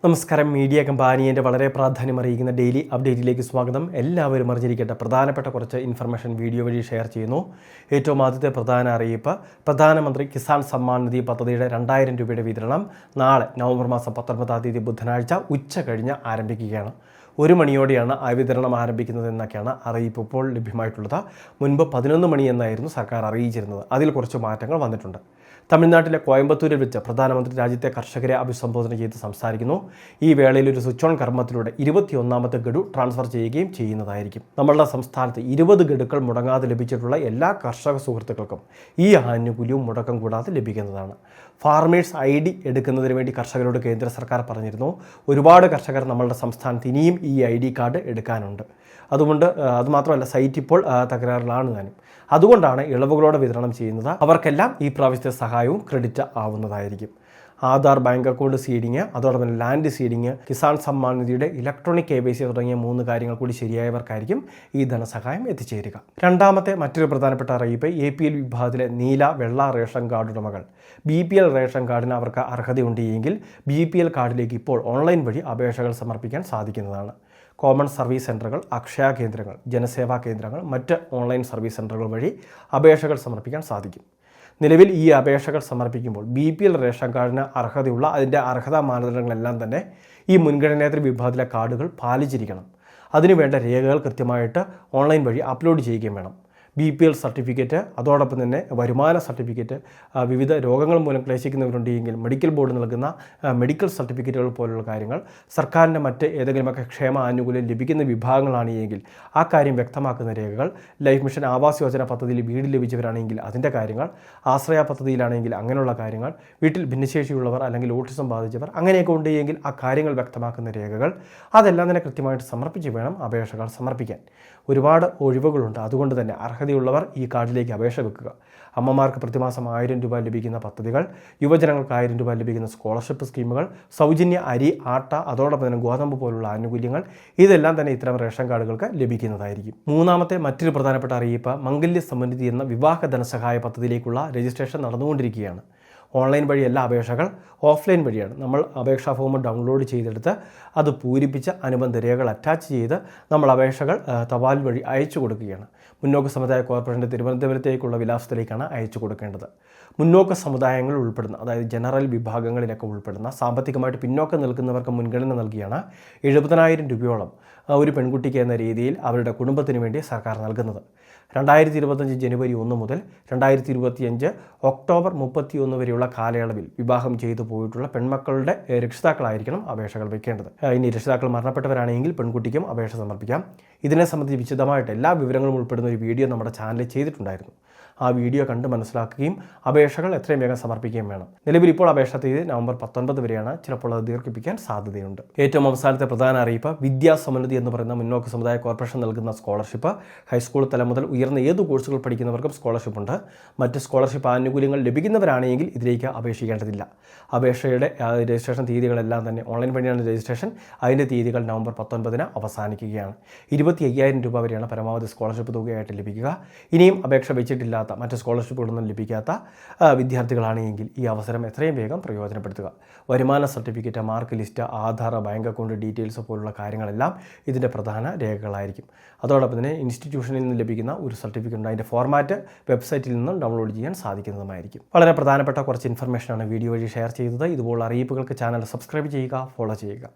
നമസ്കാരം. മീഡിയ കമ്പാനിയുടെ വളരെ പ്രാധാന്യമറിയിക്കുന്ന ഡെയിലി അപ്ഡേറ്റിലേക്ക് സ്വാഗതം. എല്ലാവരും അറിഞ്ഞിരിക്കേണ്ട പ്രധാനപ്പെട്ട കുറച്ച് ഇൻഫർമേഷൻ വീഡിയോ വഴി ഷെയർ ചെയ്യുന്നു. ഏറ്റവും ആദ്യത്തെ പ്രധാന അറിയിപ്പ്, പ്രധാനമന്ത്രി കിസാൻ സമ്മാൻ നിധി പദ്ധതിയുടെ 2000 രൂപയുടെ വിതരണം നാളെ നവംബർ മാസം 19-ാം തീയതി ബുധനാഴ്ച ഉച്ച കഴിഞ്ഞ് ആരംഭിക്കുകയാണ്. 1 മണിയോടെയാണ് ആ വിതരണം ആരംഭിക്കുന്നത് എന്നൊക്കെയാണ് അറിയിപ്പ് ഇപ്പോൾ ലഭ്യമായിട്ടുള്ളത്. മുൻപ് 11 മണി എന്നായിരുന്നു സർക്കാർ അറിയിച്ചിരുന്നത്. അതിൽ കുറച്ച് മാറ്റങ്ങൾ വന്നിട്ടുണ്ട്. തമിഴ്നാട്ടിലെ കോയമ്പത്തൂരിൽ വെച്ച് പ്രധാനമന്ത്രി രാജ്യത്തെ കർഷകരെ അഭിസംബോധന ചെയ്ത് സംസാരിക്കുന്നു. ഈ വേളയിൽ ഒരു സ്വിച്ച് ഓൺ കർമ്മത്തിലൂടെ 21ാമത്തെ ഗഡു ട്രാൻസ്ഫർ ചെയ്യുകയും ചെയ്യുന്നതായിരിക്കും. നമ്മളുടെ സംസ്ഥാനത്ത് 20 ഗഡുക്കൾ മുടങ്ങാതെ ലഭിച്ചിട്ടുള്ള എല്ലാ കർഷക സുഹൃത്തുക്കൾക്കും ഈ ആനുകൂല്യവും മുടക്കം കൂടാതെ ലഭിക്കുന്നതാണ്. ഫാർമേഴ്സ് ID എടുക്കുന്നതിന് വേണ്ടി കർഷകരോട് കേന്ദ്ര സർക്കാർ പറഞ്ഞിരുന്നു. ഒരുപാട് കർഷകർ നമ്മളുടെ സംസ്ഥാനത്ത് ഇനിയും ഈ ID കാർഡ് എടുക്കാനുണ്ട്. അതുമാത്രമല്ല, സൈറ്റ് ഇപ്പോൾ തകരാറിലാണ് താനും. അതുകൊണ്ടാണ് ഇളവുകളോടെ വിതരണം ചെയ്യുന്നത്. അവർക്കെല്ലാം ഈ പ്രാവശ്യത്തെ സഹായവും ക്രെഡിറ്റ് ആവുന്നതായിരിക്കും. ആധാർ, ബാങ്ക് അക്കൗണ്ട് സീഡിങ്, അതോടൊപ്പം ലാൻഡ് സീഡിങ്, കിസാൻ സമ്മാൻ നിധിയുടെ ഇലക്ട്രോണിക് KYC തുടങ്ങിയ 3 കാര്യങ്ങൾ കൂടി ശരിയായവർക്കായിരിക്കും ഈ ധനസഹായം എത്തിച്ചേരുക. രണ്ടാമത്തെ മറ്റൊരു പ്രധാനപ്പെട്ട അറിയിപ്പ്, APL വിഭാഗത്തിലെ നീല, വെള്ള റേഷൻ കാർഡ് ഉടമകൾ BPL റേഷൻ കാർഡിന് അവർക്ക് അർഹതയുണ്ട് എങ്കിൽ BPL കാർഡിലേക്ക് ഇപ്പോൾ ഓൺലൈൻ വഴി അപേക്ഷകൾ സമർപ്പിക്കാൻ സാധിക്കുന്നതാണ്. കോമൺ സർവീസ് സെൻ്ററുകൾ, അക്ഷയ കേന്ദ്രങ്ങൾ, ജനസേവാ കേന്ദ്രങ്ങൾ, മറ്റ് ഓൺലൈൻ സർവീസ് സെൻ്ററുകൾ വഴി അപേക്ഷകൾ സമർപ്പിക്കാൻ സാധിക്കും. നിലവിൽ ഈ അപേക്ഷകൾ സമർപ്പിക്കുമ്പോൾ BPL റേഷൻ കാർഡിന് അർഹതയുള്ള അതിൻ്റെ അർഹതാ മാനദണ്ഡങ്ങളെല്ലാം തന്നെ ഈ മുൻഗണനേതര വിഭാഗത്തിലെ കാർഡുകൾ പാലിച്ചിരിക്കണം. അതിനുവേണ്ട രേഖകൾ കൃത്യമായിട്ട് ഓൺലൈൻ വഴി അപ്ലോഡ് ചെയ്യുകയും വേണം. BPL സർട്ടിഫിക്കറ്റ്, അതോടൊപ്പം തന്നെ വരുമാന സർട്ടിഫിക്കറ്റ്, വിവിധ രോഗങ്ങൾ മൂലം ക്ലേശിക്കുന്നവരുണ്ടെങ്കിൽ മെഡിക്കൽ ബോർഡ് നൽകുന്ന മെഡിക്കൽ സർട്ടിഫിക്കറ്റുകൾ പോലുള്ള കാര്യങ്ങൾ, സർക്കാരിൻ്റെ മറ്റ് ഏതെങ്കിലുമൊക്കെ ക്ഷേമ ആനുകൂല്യം ലഭിക്കുന്ന വിഭാഗങ്ങളാണ് എങ്കിൽ ആ കാര്യം വ്യക്തമാക്കുന്ന രേഖകൾ, ലൈഫ് മിഷൻ ആവാസ് യോജന പദ്ധതിയിൽ വീട് ലഭിച്ചവരാണെങ്കിൽ അതിൻ്റെ കാര്യങ്ങൾ, ആശ്രയ പദ്ധതിയിലാണെങ്കിൽ അങ്ങനെയുള്ള കാര്യങ്ങൾ, വീട്ടിൽ ഭിന്നശേഷിയുള്ളവർ അല്ലെങ്കിൽ ഓട്ടിസം ബാധിച്ചവർ അങ്ങനെയൊക്കെ ഉണ്ടെങ്കിൽ ആ കാര്യങ്ങൾ വ്യക്തമാക്കുന്ന രേഖകൾ, അതെല്ലാം തന്നെ കൃത്യമായിട്ട് സമർപ്പിച്ച് വേണം അപേക്ഷകൾ സമർപ്പിക്കാൻ. ഒരുപാട് ഒഴിവുകളുണ്ട്. അതുകൊണ്ട് തന്നെ അർഹതയുള്ളവർ ഈ കാർഡിലേക്ക് അപേക്ഷ വെക്കുക. അമ്മമാർക്ക് പ്രതിമാസം 1000 രൂപ ലഭിക്കുന്ന പദ്ധതികൾ, യുവജനങ്ങൾക്ക് 1000 രൂപ ലഭിക്കുന്ന സ്കോളർഷിപ്പ് സ്കീമുകൾ, സൗജന്യ അരി, ആട്ട, അതോടൊപ്പം തന്നെ ഗോതമ്പ് പോലുള്ള ആനുകൂല്യങ്ങൾ, ഇതെല്ലാം തന്നെ ഇത്തരം റേഷൻ കാർഡുകൾക്ക് ലഭിക്കുന്നതായിരിക്കും. മൂന്നാമത്തെ മറ്റൊരു പ്രധാനപ്പെട്ട അറിയിപ്പ്, മംഗല്യ സമൃദ്ധി എന്ന വിവാഹ ധനസഹായ പദ്ധതിയിലേക്കുള്ള രജിസ്ട്രേഷൻ നടന്നുകൊണ്ടിരിക്കുകയാണ്. ഓൺലൈൻ വഴിയല്ല അപേക്ഷകൾ, ഓഫ്ലൈൻ വഴിയാണ്. നമ്മൾ അപേക്ഷാ ഫോം ഡൗൺലോഡ് ചെയ്തെടുത്ത് അത് പൂരിപ്പിച്ച് അനുബന്ധ രേഖകൾ അറ്റാച്ച് ചെയ്ത് നമ്മൾ അപേക്ഷകൾ തപാൽ വഴി അയച്ചു കൊടുക്കുകയാണ്. മുന്നോക്ക സമുദായ കോർപ്പറേഷൻ്റെ തിരുവനന്തപുരത്തേക്കുള്ള വിലാസത്തിലേക്കാണ് അയച്ചു കൊടുക്കേണ്ടത്. മുന്നോക്ക സമുദായങ്ങൾ ഉൾപ്പെടുന്ന, അതായത് ജനറൽ വിഭാഗങ്ങളിലൊക്കെ ഉൾപ്പെടുന്ന, സാമ്പത്തികമായിട്ട് പിന്നോക്കം നിൽക്കുന്നവർക്ക് മുൻഗണന നൽകിയാണ് 70,000 രൂപയോളം ഒരു പെൺകുട്ടിക്ക് എന്ന രീതിയിൽ അവരുടെ കുടുംബത്തിന് വേണ്ടി സർക്കാർ നൽകുന്നത്. 2025 ജനുവരി 1 മുതൽ 2025 ഒക്ടോബർ 31 വരെയുള്ള കാലയളവിൽ വിവാഹം ചെയ്തു പോയിട്ടുള്ള പെൺമക്കളുടെ രക്ഷിതാക്കളായിരിക്കണം അപേക്ഷകൾ വയ്ക്കേണ്ടത്. ഇനി രക്ഷിതാക്കൾ മരണപ്പെട്ടവരാണെങ്കിൽ പെൺകുട്ടിക്കും അപേക്ഷ സമർപ്പിക്കാം. ഇതിനെ സംബന്ധിച്ച് വിശദമായിട്ട് എല്ലാ വിവരങ്ങളും ഉൾപ്പെടുന്ന ഒരു വീഡിയോ നമ്മുടെ ചാനലിൽ ചെയ്തിട്ടുണ്ടായിരുന്നു. ആ വീഡിയോ കണ്ട് മനസ്സിലാക്കുകയും അപേക്ഷകൾ എത്രയും വേഗം സമർപ്പിക്കുകയും വേണം. നിലവിൽ ഇപ്പോൾ അപേക്ഷ തീയതി നവംബർ 19 വരെയാണ്. ചിലപ്പോൾ അത് ദീർഘിപ്പിക്കാൻ സാധ്യതയുണ്ട്. ഏറ്റവും അവസാനത്തെ പ്രധാന അറിയിപ്പ്, വിദ്യാസമൃദ്ധി എന്ന് പറയുന്ന മുന്നോക്ക സമുദായ കോർപ്പറേഷൻ നൽകുന്ന സ്കോളർഷിപ്പ്. ഹൈസ്കൂൾ തലം മുതൽ ഉയർന്ന ഏത് കോഴ്സുകൾ പഠിക്കുന്നവർക്കും സ്കോളർഷിപ്പ് ഉണ്ട്. മറ്റ് സ്കോളർഷിപ്പ് ആനുകൂല്യങ്ങൾ ലഭിക്കുന്നവരാണെങ്കിൽ ഇതിലേക്ക് അപേക്ഷിക്കേണ്ടതില്ല. അപേക്ഷയുടെ രജിസ്ട്രേഷൻ തീയതികളെല്ലാം തന്നെ ഓൺലൈൻ വഴിയാണ് രജിസ്ട്രേഷൻ. അതിൻ്റെ തീയതികൾ നവംബർ 19-ന് അവസാനിക്കുകയാണ്. 25,000 രൂപ വരെയാണ് പരമാവധി സ്കോളർഷിപ്പ് തുകയായിട്ട് ലഭിക്കുക. ഇനിയും അപേക്ഷ വെച്ചിട്ടില്ലാത്ത, മറ്റ് സ്കോളർഷിപ്പുകളൊന്നും ലഭിക്കാത്ത വിദ്യാർത്ഥികളാണെങ്കിൽ ഈ അവസരം എത്രയും വേഗം പ്രയോജനപ്പെടുത്തുക. വരുമാന certificate, mark list, Aadhaar, bank account details പോലുള്ള കാര്യങ്ങളെല്ലാം ഇതിൻ്റെ പ്രധാന രേഖകളായിരിക്കും. അതോടൊപ്പം തന്നെ ഇൻസ്റ്റിറ്റ്യൂഷനിൽ നിന്ന് ലഭിക്കുന്ന ഒരു സർട്ടിഫിക്കറ്റ് ഉണ്ട്. അതിൻ്റെ ഫോർമാറ്റ് വെബ്സൈറ്റിൽ നിന്നും ഡൗൺലോഡ് ചെയ്യാൻ സാധിക്കുന്നതുമായിരിക്കും. വളരെ പ്രധാനപ്പെട്ട കുറച്ച് ഇൻഫർമേഷനാണ് വീഡിയോ വഴി ഷെയർ ചെയ്തത്. ഇതുപോലുള്ള അറിയിപ്പുകൾക്ക് ചാനൽ സബ്സ്ക്രൈബ് ചെയ്യുക, ഫോളോ ചെയ്യുക.